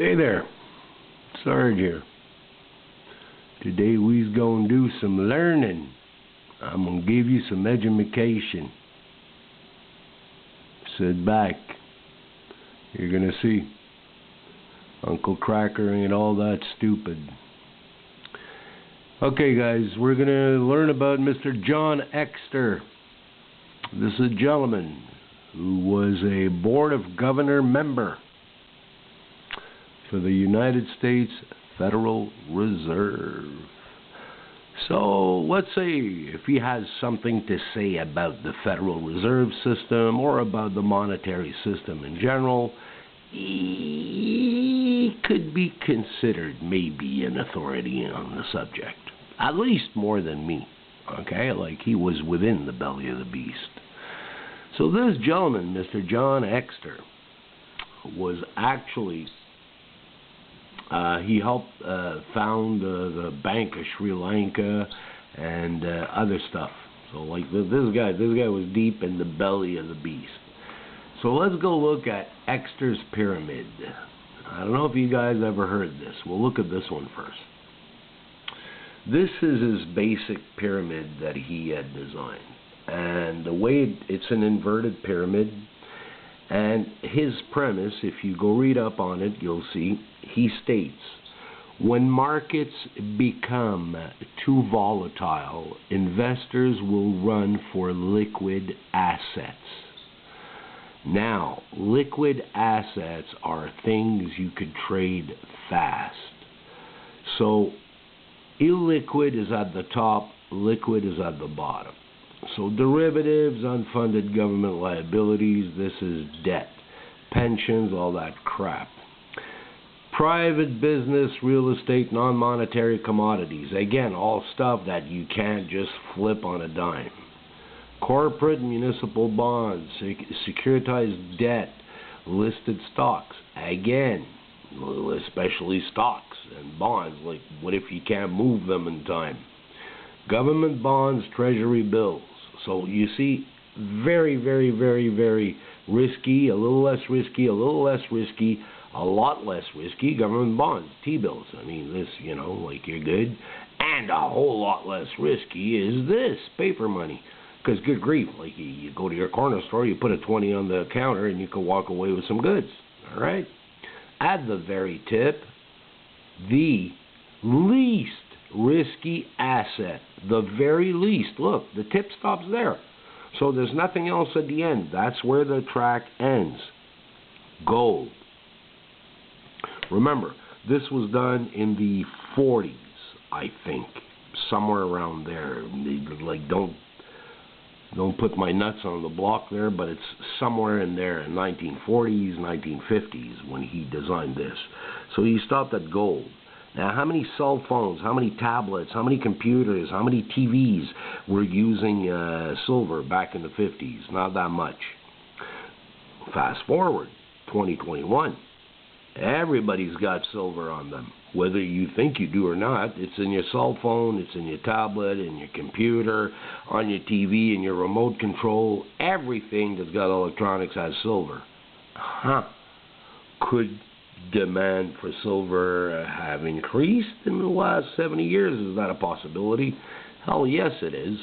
Hey there, Sarge here. Today we's gonna do some learning. I'm gonna give you some education. Sit back. You're gonna see. Uncle Cracker ain't all that stupid. Okay guys, we're gonna learn about Mr. John Exter. This is a gentleman who was a Board of Governor member for the United States Federal Reserve. So let's say if he has something to say about the Federal Reserve System or about the monetary system in general, he could be considered maybe an authority on the subject. At least more than me. Okay? Like he was within the belly of the beast. So this gentleman, Mr. John Exter, was actually he helped found the Bank of Sri Lanka and other stuff. So like this guy was deep in the belly of the beast. So let's go look at Exter's pyramid. I don't know if you guys ever heard this. We'll look at this one first. This is his basic pyramid that he had designed. And the way it's an inverted pyramid. And his premise, if you go read up on it, you'll see, he states, when markets become too volatile, investors will run for liquid assets. Now, liquid assets are things you could trade fast. So, illiquid is at the top, liquid is at the bottom. So derivatives, unfunded government liabilities, this is debt. Pensions, all that crap. Private business, real estate, non-monetary commodities. Again, all stuff that you can't just flip on a dime. Corporate municipal bonds, securitized debt, listed stocks. Again, especially stocks and bonds. Like, what if you can't move them in time? Government bonds, treasury bills. So you see, very, very, very, very risky, a little less risky, a little less risky, a lot less risky, government bonds, T-bills. I mean, this, you know, like you're good. And a whole lot less risky is this, paper money. Because good grief, like you go to your corner store, you put a 20 on the counter and you can walk away with some goods. All right? At the very tip, the least risky asset, the very least. Look, the tip stops there. So there's nothing else at the end. That's where the track ends. Gold. Remember, this was done in the 40s, I think. Somewhere around there. Like, don't put my nuts on the block there, but it's somewhere in there in 1940s, 1950s when he designed this. So he stopped at gold. Now, how many cell phones, how many tablets, how many computers, how many TVs were using silver back in the 50s? Not that much. Fast forward, 2021. Everybody's got silver on them. Whether you think you do or not, it's in your cell phone, it's in your tablet, in your computer, on your TV, in your remote control. Everything that's got electronics has silver. Could demand for silver have increased in the last 70 years? Is that a possibility? Hell yes, it is.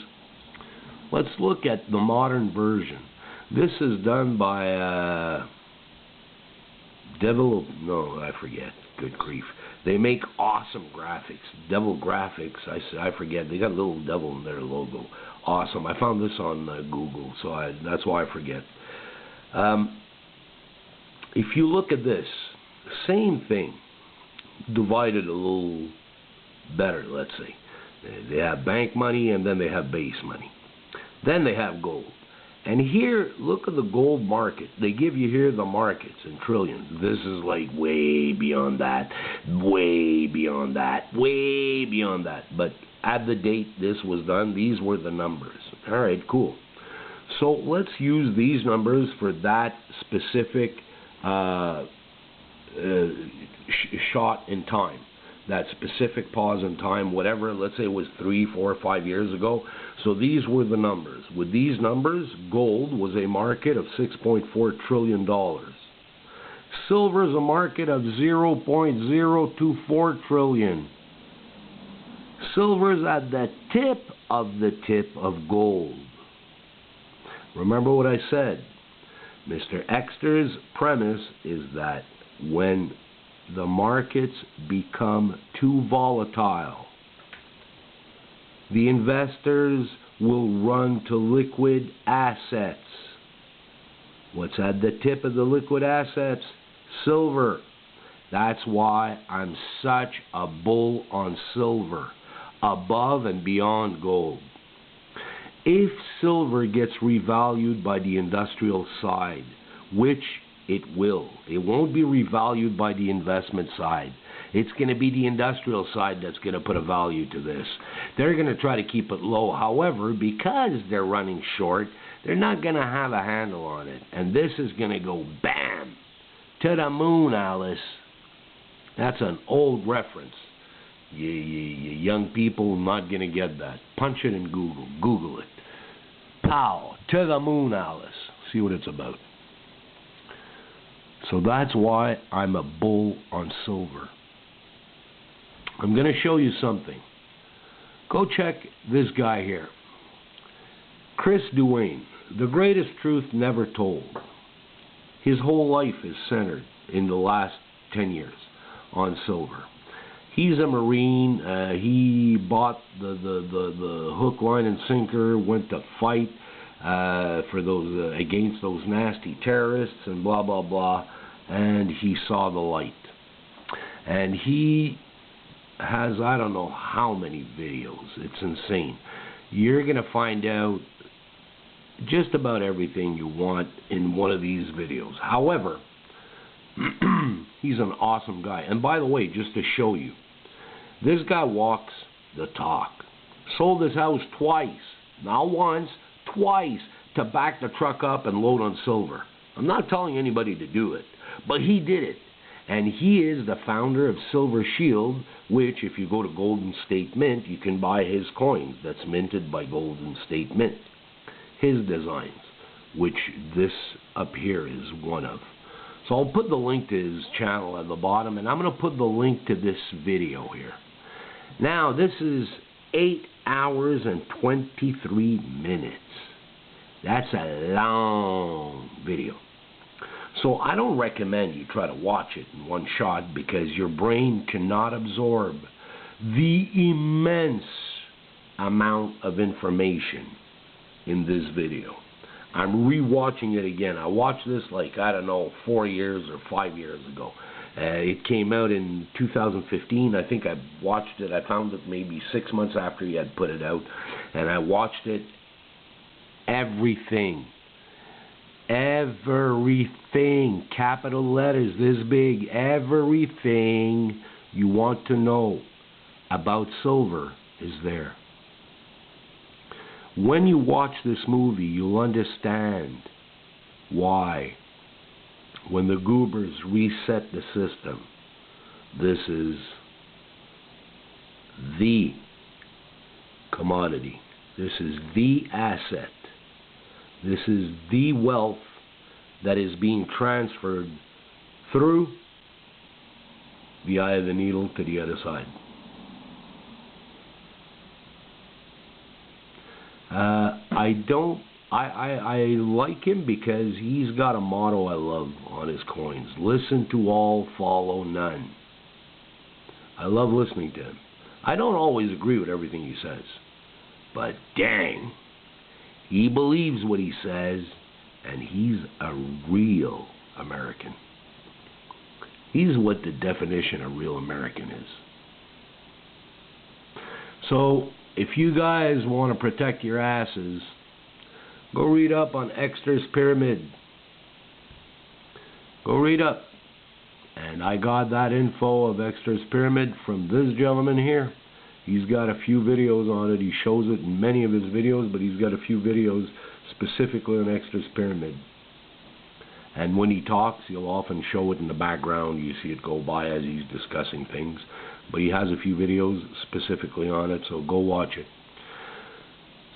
Let's look at the modern version. This is done by I forget. Good grief. They make awesome graphics. Devil Graphics, I forget. They got a little devil in their logo. Awesome. I found this on Google, so that's why I forget. If you look at this, same thing, divided a little better, let's say. They have bank money and then they have base money. Then they have gold. And here, look at the gold market. They give you here the markets in trillions. This is like way beyond that, way beyond that, way beyond that. But at the date this was done, these were the numbers. All right, cool. So let's use these numbers for that specific shot in time, that specific pause in time, whatever, let's say it was 3, 4, 5 years ago. So these were the numbers. With these numbers, gold was a market of $6.4 trillion. Silver is a market of 0.024 trillion. Silver is at the tip of gold. Remember what I said. Mr. Exter's premise is that when the markets become too volatile, the investors will run to liquid assets. What's at the tip of the liquid assets? Silver. That's why I'm such a bull on silver, above and beyond gold. If silver gets revalued by the industrial side, which it will, it won't be revalued by the investment side. It's going to be the industrial side that's going to put a value to this. They're going to try to keep it low. However, because they're running short, they're not going to have a handle on it. And this is going to go bam, to the moon, Alice. That's an old reference. You young people are not going to get that. Punch it in Google. Google it. Pow, to the moon, Alice. See what it's about. So that's why I'm a bull on silver. I'm going to show you something. Go check this guy here. Chris Duane, The Greatest Truth Never Told. His whole life is centered in the last 10 years on silver. He's a Marine. He bought the hook, line, and sinker, went to fight for those against those nasty terrorists and blah, blah, blah. And he saw the light. And he has, I don't know how many videos. It's insane. You're going to find out just about everything you want in one of these videos. However, he's an awesome guy. And by the way, just to show you, this guy walks the talk. Sold his house twice. Not once, twice, to back the truck up and load on silver. I'm not telling anybody to do it, but he did it. And he is the founder of Silver Shield, which, if you go to Golden State Mint, you can buy his coins. That's minted by Golden State Mint. His designs, which this up here is one of. So I'll put the link to his channel at the bottom, and I'm going to put the link to this video here. Now, this is 8 hours and 23 minutes. That's a long video. So I don't recommend you try to watch it in one shot because your brain cannot absorb the immense amount of information in this video. I'm re-watching it again. I watched this like, I don't know, 4 years or 5 years ago. It came out in 2015. I think I watched it. I found it maybe 6 months after he had put it out. And I watched it. Everything, capital letters this big, everything you want to know about silver is there. When you watch this movie, you'll understand why, when the goobers reset the system, this is the commodity. This is the asset. This is the wealth that is being transferred through the eye of the needle to the other side. I like him because he's got a motto I love on his coins. Listen to all, follow none. I love listening to him. I don't always agree with everything he says, but dang, he believes what he says, and he's a real American. He's what the definition of real American is. So, if you guys want to protect your asses, go read up on Exter's Pyramid. Go read up. And I got that info of Exter's Pyramid from this gentleman here. He's got a few videos on it. He shows it in many of his videos, but he's got a few videos specifically on Exter's Pyramid. And when he talks, he'll often show it in the background. You see it go by as he's discussing things. But he has a few videos specifically on it, so go watch it.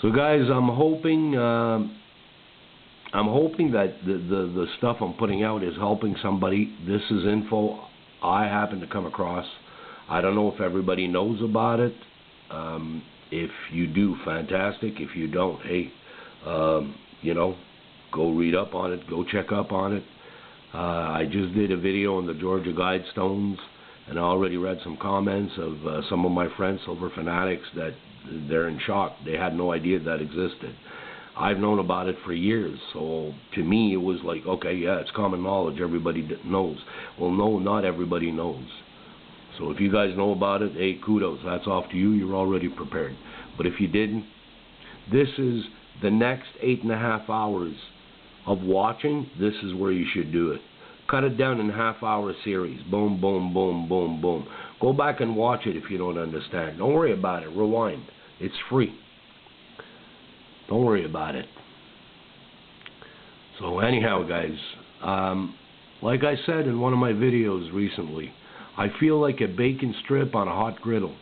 So guys, I'm hoping I'm hoping that the stuff I'm putting out is helping somebody. This is info I happen to come across. I don't know if everybody knows about it. If you do, fantastic. If you don't, hey, you know, go read up on it. Go check up on it. I just did a video on the Georgia Guidestones, and I already read some comments of some of my friends, Silver Fanatics, that they're in shock. They had no idea that existed. I've known about it for years, so to me it was like, okay, yeah, it's common knowledge, everybody knows. Well, no, not everybody knows. So if you guys know about it, hey, kudos, that's off to you, you're already prepared. But if you didn't, this is the next 8.5 hours of watching. This is where you should do it. Cut it down in half-hour series. Boom, boom, boom, boom, boom. Go back and watch it if you don't understand. Don't worry about it. Rewind. It's free. Don't worry about it. So anyhow, guys, like I said in one of my videos recently, I feel like a bacon strip on a hot griddle.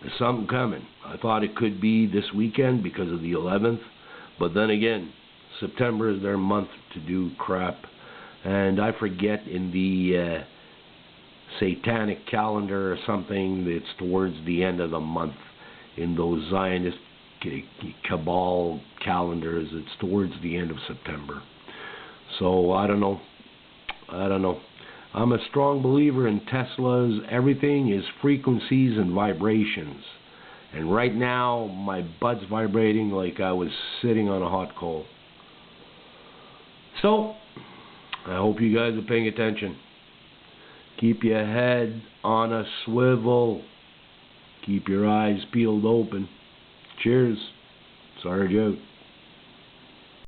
There's something coming. I thought it could be this weekend because of the 11th, but then again, September is their month to do crap. And I forget, in the satanic calendar or something, it's towards the end of the month. In those Zionist cabal calendars, it's towards the end of September. So I don't know. I'm a strong believer in Tesla's. Everything is frequencies and vibrations. And right now, my butt's vibrating like I was sitting on a hot coal. So, I hope you guys are paying attention. Keep your head on a swivel. Keep your eyes peeled open. Cheers. Sarge out.